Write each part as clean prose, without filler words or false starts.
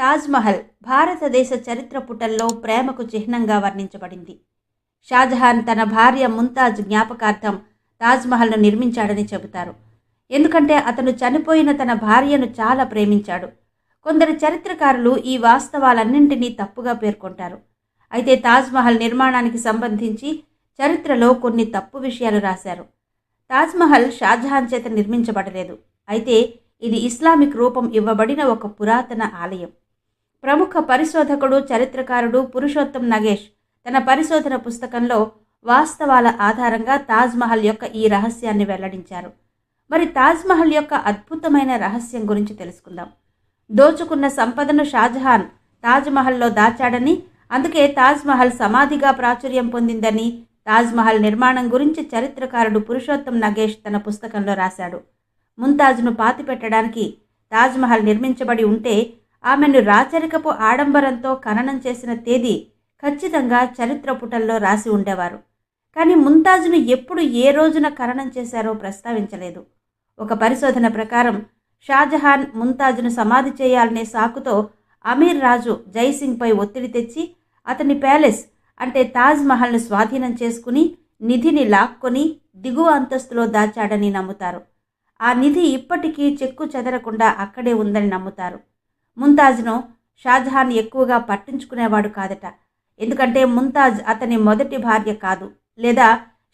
తాజ్మహల్ భారతదేశ చరిత్ర పుటల్లో ప్రేమకు చిహ్నంగా వర్ణించబడింది. షాజహాన్ తన భార్య ముంతాజ్ జ్ఞాపకార్థం తాజ్మహల్ను నిర్మించాడని చెబుతారు. ఎందుకంటే అతను చనిపోయిన తన భార్యను చాలా ప్రేమించాడు. కొందరు చరిత్రకారులు ఈ వాస్తవాలన్నింటినీ తప్పుగా పేర్కొంటారు. అయితే తాజ్మహల్ నిర్మాణానికి సంబంధించి చరిత్రలో కొన్ని తప్పు విషయాలు రాశారు. తాజ్మహల్ షాజహాన్ చేత నిర్మించబడలేదు. అయితే ఇది ఇస్లామిక్ రూపం ఇవ్వబడిన ఒక పురాతన ఆలయం. ప్రముఖ పరిశోధకుడు, చరిత్రకారుడు పురుషోత్తం నగేష్ తన పరిశోధన పుస్తకంలో వాస్తవాల ఆధారంగా తాజ్మహల్ యొక్క ఈ రహస్యాన్ని వెల్లడించారు. మరి తాజ్మహల్ యొక్క అద్భుతమైన రహస్యం గురించి తెలుసుకుందాం. దోచుకున్న సంపదను షాజహాన్ తాజ్మహల్లో దాచాడని, అందుకే తాజ్మహల్ సమాధిగా ప్రాచుర్యం పొందిందని తాజ్మహల్ నిర్మాణం గురించి చరిత్రకారుడు పురుషోత్తం నగేష్ తన పుస్తకంలో రాశాడు. ముంతాజ్ను పాతిపెట్టడానికి తాజ్మహల్ నిర్మించబడి ఉంటే ఆమెను రాచరికపు ఆడంబరంతో ఖననం చేసిన తేదీ ఖచ్చితంగా చరిత్ర పుటల్లో రాసి ఉండేవారు. కానీ ముంతాజ్ను ఎప్పుడు ఏ రోజున ఖననం చేశారో ప్రస్తావించలేదు. ఒక పరిశోధన ప్రకారం షాజహాన్ ముంతాజ్ను సమాధి చేయాలనే సాకుతో అమీర్ రాజు జైసింగ్పై ఒత్తిడి తెచ్చి అతని ప్యాలెస్ అంటే తాజ్మహల్ను స్వాధీనం చేసుకుని నిధిని లాక్కొని దిగువ అంతస్తులో దాచాడని నమ్ముతారు. ఆ నిధి ఇప్పటికీ చెక్కు చెదరకుండా అక్కడే ఉందని నమ్ముతారు. ముంతాజ్ను షాజహాన్ ఎక్కువగా పట్టించుకునేవాడు కాదట. ఎందుకంటే ముంతాజ్ అతని మొదటి భార్య కాదు, లేదా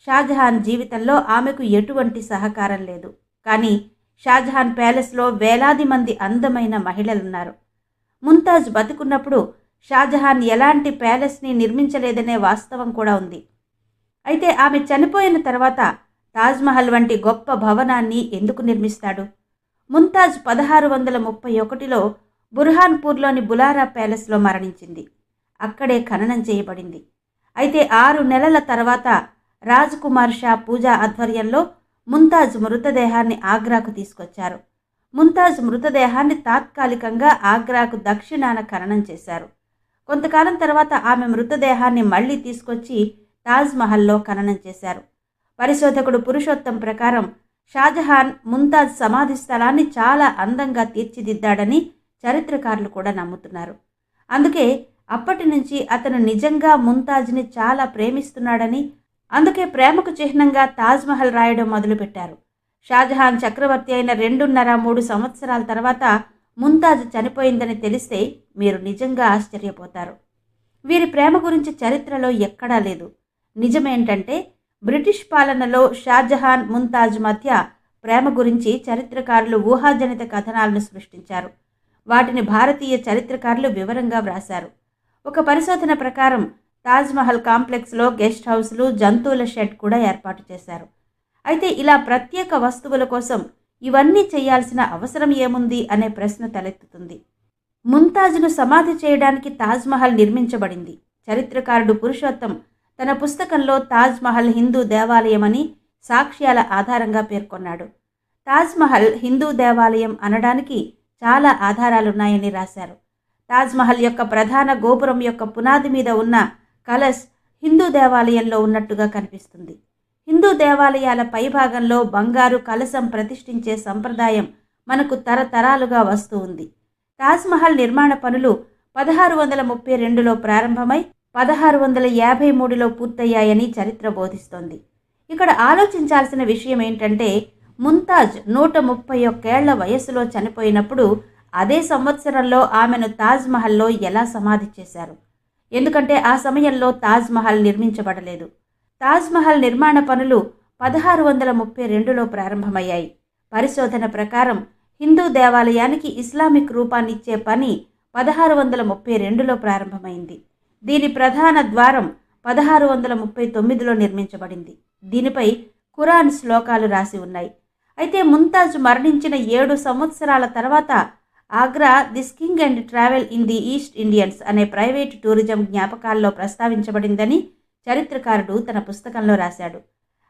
షాజహాన్ జీవితంలో ఆమెకు ఎటువంటి సహకారం లేదు. కానీ షాజహాన్ ప్యాలెస్లో వేలాది మంది అందమైన మహిళలున్నారు. ముంతాజ్ బతుకున్నప్పుడు షాజహాన్ ఎలాంటి ప్యాలెస్ని నిర్మించలేదనే వాస్తవం కూడా ఉంది. అయితే ఆమె చనిపోయిన తర్వాత తాజ్మహల్ వంటి గొప్ప భవనాన్ని ఎందుకు నిర్మిస్తాడు? ముంతాజ్ 1631లో బుర్హాన్పూర్లోని బులారా ప్యాలెస్లో మరణించింది. అక్కడే ఖననం చేయబడింది. అయితే 6 నెలల తర్వాత రాజ్కుమార్ షా పూజా ఆధ్వర్యంలో ముంతాజ్ మృతదేహాన్ని ఆగ్రాకు తీసుకొచ్చారు. ముంతాజ్ మృతదేహాన్ని తాత్కాలికంగా ఆగ్రాకు దక్షిణాన ఖననం చేశారు. కొంతకాలం తర్వాత ఆమె మృతదేహాన్ని మళ్లీ తీసుకొచ్చి తాజ్మహల్లో ఖననం చేశారు. పరిశోధకుడు పురుషోత్తం ప్రకారం షాజహాన్ ముంతాజ్ సమాధి స్థలాన్ని చాలా అందంగా తీర్చిదిద్దాడని చరిత్రకారులు కూడా నమ్ముతున్నారు. అందుకే అప్పటి నుంచి అతను నిజంగా ముంతాజ్ని చాలా ప్రేమిస్తున్నాడని, అందుకే ప్రేమకు చిహ్నంగా తాజ్మహల్ రాయడం మొదలుపెట్టారు. షాజహాన్ చక్రవర్తి అయిన 2.5-3 సంవత్సరాల తర్వాత ముంతాజ్ చనిపోయిందని తెలిస్తే మీరు నిజంగా ఆశ్చర్యపోతారు. వీరి ప్రేమ గురించి చరిత్రలో ఎక్కడా లేదు. నిజమేంటంటే బ్రిటిష్ పాలనలో షాజహాన్ ముంతాజ్ మధ్య ప్రేమ గురించి చరిత్రకారులు ఊహాజనిత కథనాలను సృష్టించారు. వాటిని భారతీయ చరిత్రకారులు వివరంగా వ్రాశారు. ఒక పరిశోధన ప్రకారం తాజ్మహల్ కాంప్లెక్స్లో గెస్ట్ హౌస్లు, జంతువుల షెడ్ కూడా ఏర్పాటు చేశారు. అయితే ఇలా ప్రత్యేక వస్తువుల కోసం ఇవన్నీ చేయాల్సిన అవసరం ఏముంది అనే ప్రశ్న తలెత్తుతుంది. ముంతాజ్ను సమాధి చేయడానికి తాజ్మహల్ నిర్మించబడింది. చరిత్రకారుడు పురుషోత్తం తన పుస్తకంలో తాజ్మహల్ హిందూ దేవాలయమని సాక్ష్యాల ఆధారంగా పేర్కొన్నాడు. తాజ్మహల్ హిందూ దేవాలయం అనడానికి చాలా ఆధారాలున్నాయని రాశారు. తాజ్మహల్ యొక్క ప్రధాన గోపురం యొక్క పునాది మీద ఉన్న కలశ్ హిందూ దేవాలయంలో ఉన్నట్టుగా కనిపిస్తుంది. హిందూ దేవాలయాల పైభాగంలో బంగారు కలశం ప్రతిష్ఠించే సంప్రదాయం మనకు తరతరాలుగా వస్తూ ఉంది. తాజ్మహల్ నిర్మాణ పనులు 1632లో ప్రారంభమై 1653లో పూర్తయ్యాయని చరిత్ర బోధిస్తోంది. ఇక్కడ ఆలోచించాల్సిన విషయం ఏంటంటే ముంతాజ్ 131 ఏళ్ల వయసులో చనిపోయినప్పుడు అదే సంవత్సరంలో ఆమెను తాజ్మహల్లో ఎలా సమాధి చేశారు? ఎందుకంటే ఆ సమయంలో తాజ్మహల్ నిర్మించబడలేదు. తాజ్మహల్ నిర్మాణ పనులు 1632లో ప్రారంభమయ్యాయి. పరిశోధన ప్రకారం హిందూ దేవాలయానికి ఇస్లామిక్ రూపాన్నిచ్చే పని 1632లో ప్రారంభమైంది. దీని ప్రధాన ద్వారం 1639లో నిర్మించబడింది. దీనిపై ఖురాన్ శ్లోకాలు రాసి ఉన్నాయి. అయితే ముంతాజ్ మరణించిన 7 సంవత్సరాల తర్వాత Agra this king and travel in the east Indians అనే ప్రైవేటు టూరిజం జ్ఞాపకాల్లో ప్రస్తావించబడిందని చరిత్రకారుడు తన పుస్తకంలో రాశాడు.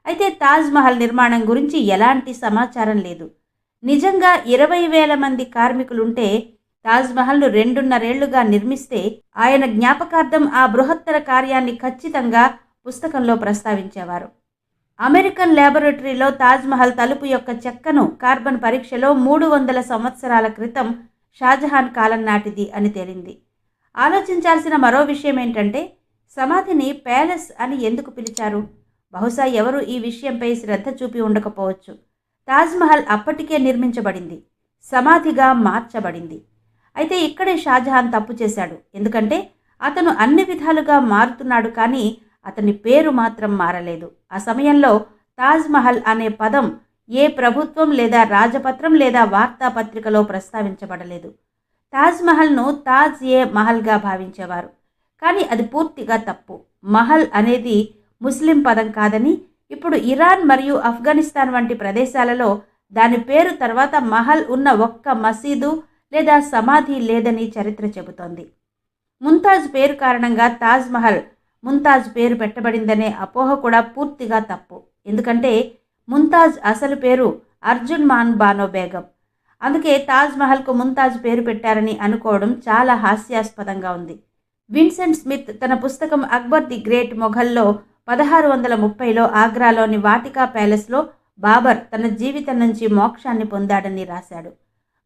అయితే తాజ్మహల్ నిర్మాణం గురించి ఎలాంటి సమాచారం లేదు. నిజంగా 20,000 మంది కార్మికులుంటే తాజ్మహల్ను 2.5 ఏళ్లుగా నిర్మిస్తే ఆయన జ్ఞాపకార్థం ఆ బృహత్తర కార్యాన్ని ఖచ్చితంగా పుస్తకంలో ప్రస్తావించేవారు. అమెరికన్ ల్యాబొరేటరీలో తాజ్మహల్ తలుపు యొక్క చెక్కను కార్బన్ పరీక్షలో 300 సంవత్సరాల క్రితం షాజహాన్ కాలం నాటిది అని తేలింది. ఆలోచించాల్సిన మరో విషయం ఏంటంటే సమాధిని ప్యాలెస్ అని ఎందుకు పిలిచారు? బహుశా ఎవరు ఈ విషయంపై శ్రద్ధ చూపి ఉండకపోవచ్చు. తాజ్మహల్ అప్పటికే నిర్మించబడింది, సమాధిగా మార్చబడింది. అయితే ఇక్కడే షాజహాన్ తప్పు చేశాడు. ఎందుకంటే అతను అన్ని విధాలుగా మారుతున్నాడు, కానీ అతని పేరు మాత్రం మారలేదు. ఆ సమయంలో తాజ్మహల్ అనే పదం ఏ ప్రభుత్వం లేదా రాజపత్రం లేదా వార్తాపత్రికలో ప్రస్తావించబడలేదు. తాజ్మహల్ను తాజ్ ఏ మహల్గా భావించేవారు, కానీ అది పూర్తిగా తప్పు. మహల్ అనేది ముస్లిం పదం కాదని, ఇప్పుడు ఇరాన్ మరియు ఆఫ్ఘనిస్తాన్ వంటి ప్రదేశాలలో దాని పేరు తర్వాత మహల్ ఉన్న ఒక్క మసీదు లేదా సమాధి లేదని చరిత్ర చెబుతోంది. ముంతాజ్ పేరు కారణంగా తాజ్మహల్ ముంతాజ్ పేరు పెట్టబడిందనే అపోహ కూడా పూర్తిగా తప్పు. ఎందుకంటే ముంతాజ్ అసలు పేరు అర్జున్ మాన్ బానో బేగం. అందుకే తాజ్మహల్కు ముంతాజ్ పేరు పెట్టారని అనుకోవడం చాలా హాస్యాస్పదంగా ఉంది. విన్సెంట్ స్మిత్ తన పుస్తకం అక్బర్ ది గ్రేట్ మొఘల్లో 1630లో ఆగ్రాలోని వాటికా ప్యాలెస్లో బాబర్ తన జీవితం నుంచి మోక్షాన్ని పొందాడని రాశాడు.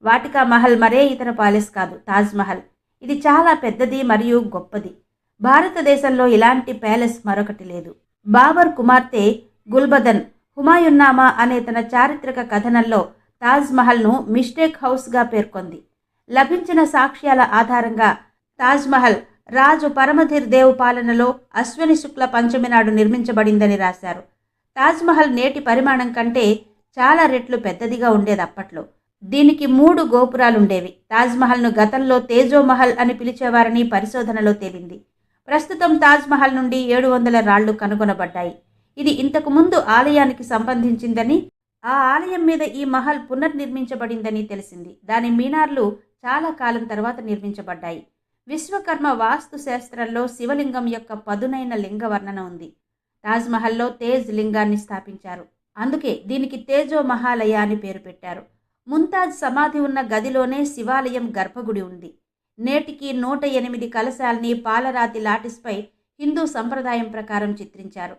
వాటికా మహల్ మరే ఇతర ప్యాలెస్ కాదు, తాజ్మహల్. ఇది చాలా పెద్దది మరియు గొప్పది. భారతదేశంలో ఇలాంటి ప్యాలెస్ మరొకటి లేదు. బాబర్ కుమార్తె గుల్బదన్ హుమాయున్నామా అనే తన చారిత్రక కథనంలో తాజ్మహల్ను మిస్టేక్ హౌస్గా పేర్కొంది. లభించిన సాక్ష్యాల ఆధారంగా తాజ్మహల్ రాజు పరమధీర్ దేవ్ పాలనలో అశ్విని శుక్ల పంచమి నాడు నిర్మించబడిందని రాశారు. తాజ్మహల్ నేటి పరిమాణం కంటే చాలా రెట్లు పెద్దదిగా ఉండేది అప్పట్లో. దీనికి 3 గోపురాలుండేవి. తాజ్మహల్ను గతంలో తేజోమహల్ అని పిలిచేవారని పరిశోధనలో తేలింది. ప్రస్తుతం తాజ్మహల్ నుండి 700 రాళ్లు కనుగొనబడ్డాయి. ఇది ఇంతకు ముందు ఆలయానికి సంబంధించిందని, ఆ ఆలయం మీద ఈ మహల్ పునర్నిర్మించబడిందని తెలిసింది. దాని మీనార్లు చాలా కాలం తర్వాత నిర్మించబడ్డాయి. విశ్వకర్మ వాస్తు శాస్త్రంలో శివలింగం యొక్క పదునైన లింగ వర్ణన ఉంది. తాజ్మహల్లో తేజ్ లింగాన్ని స్థాపించారు, అందుకే దీనికి తేజో మహాలయ అని పేరు పెట్టారు. ముంతాజ్ సమాధి ఉన్న గదిలోనే శివాలయం గర్భగుడి ఉంది. నేటికి 108 కలశాల్ని పాలరాతి లాటిస్పై హిందూ సంప్రదాయం ప్రకారం చిత్రించారు.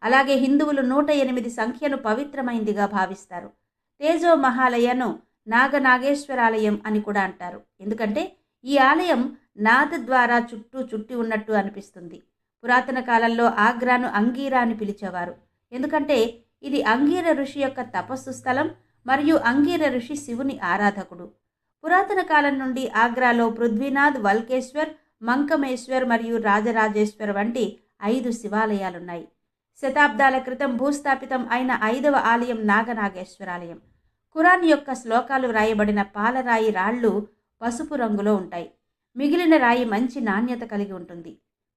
అలాగే హిందువులు 108 సంఖ్యను పవిత్రమైందిగా భావిస్తారు. తేజో మహాలయను నాగనాగేశ్వరాలయం అని కూడా అంటారు. ఎందుకంటే ఈ ఆలయం నాథ ద్వారా చుట్టి ఉన్నట్టు అనిపిస్తుంది. పురాతన కాలంలో ఆగ్రాను అంగీరా అని పిలిచేవారు. ఎందుకంటే ఇది అంగీర ఋషి యొక్క తపస్సు స్థలం మరియు అంగీర ఋషి శివుని ఆరాధకుడు. పురాతన కాలం నుండి ఆగ్రాలో పృథ్వీనాథ్, వల్కేశ్వర్, మంకమేశ్వర్ మరియు రాజరాజేశ్వర్ వంటి 5 శివాలయాలున్నాయి. శతాబ్దాల క్రితం భూస్థాపితం అయిన 5వ ఆలయం నాగనాగేశ్వరాలయం. ఖురాన్ యొక్క శ్లోకాలు వ్రాయబడిన పాలరాయి రాళ్లు పసుపు రంగులో ఉంటాయి. మిగిలిన రాయి మంచి నాణ్యత కలిగి ఉంటుంది.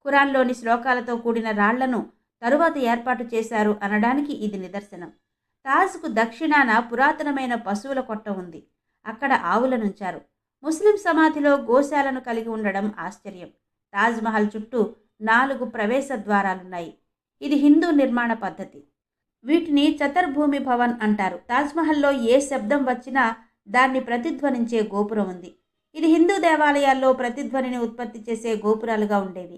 ఖురాన్లోని శ్లోకాలతో కూడిన రాళ్లను తరువాత ఏర్పాటు చేశారు అనడానికి ఇది నిదర్శనం. తాజ్కు దక్షిణాన పురాతనమైన పశువుల కొట్ట ఉంది. అక్కడ ఆవులనుంచారు. ముస్లిం సమాధిలో గోశాలను కలిగి ఉండడం ఆశ్చర్యం. తాజ్మహల్ చుట్టూ 4 ప్రవేశ ద్వారాలున్నాయి. ఇది హిందూ నిర్మాణ పద్ధతి. వీటిని చతుర్భూమి భవన్ అంటారు. తాజ్మహల్లో ఏ శబ్దం వచ్చినా దాన్ని ప్రతిధ్వనించే గోపురం ఉంది. ఇది హిందూ దేవాలయాల్లో ప్రతిధ్వనిని ఉత్పత్తి చేసే గోపురాలుగా ఉండేవి.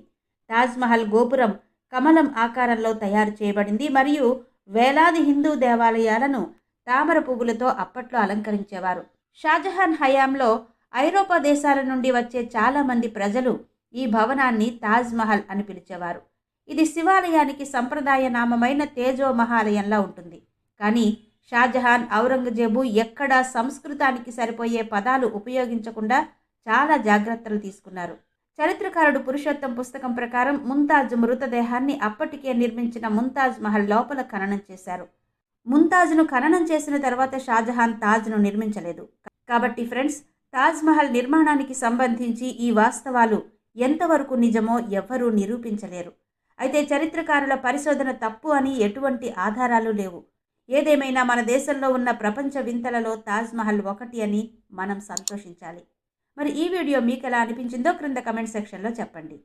తాజ్మహల్ గోపురం కమలం ఆకారంలో తయారు చేయబడింది మరియు వేలాది హిందూ దేవాలయాలను తామర పువ్వులతో అప్పట్లో అలంకరించేవారు. షాజహాన్ హయాంలో ఐరోపా దేశాల నుండి వచ్చే చాలామంది ప్రజలు ఈ భవనాన్ని తాజ్మహల్ అని పిలిచేవారు. ఇది శివాలయానికి సంప్రదాయ నామమైన తేజో మహాలయంలా ఉంటుంది. కానీ షాజహాన్, ఔరంగజేబు ఎక్కడా సంస్కృతానికి సరిపోయే పదాలు ఉపయోగించకుండా చాలా జాగ్రత్తలు తీసుకున్నారు. చరిత్రకారుడు పురుషోత్తం పుస్తకం ప్రకారం ముంతాజ్ మృతదేహాన్ని అప్పటికే నిర్మించిన ముంతాజ్ మహల్ లోపల ఖననం చేశారు. ముంతాజ్ను ఖననం చేసిన తర్వాత షాజహాన్ తాజ్ను నిర్మించలేదు. కాబట్టి ఫ్రెండ్స్, తాజ్మహల్ నిర్మాణానికి సంబంధించి ఈ వాస్తవాలు ఎంతవరకు నిజమో ఎవ్వరూ నిరూపించలేరు. అయితే చరిత్రకారుల పరిశోధన తప్పు అని ఎటువంటి ఆధారాలు లేవు. ఏదేమైనా మన దేశంలో ఉన్న ప్రపంచ వింతలలో తాజ్మహల్ ఒకటి అని మనం సంతోషించాలి. మరి ఈ వీడియో మీకు ఎలా అనిపించిందో క్రింద కమెంట్ సెక్షన్లో చెప్పండి.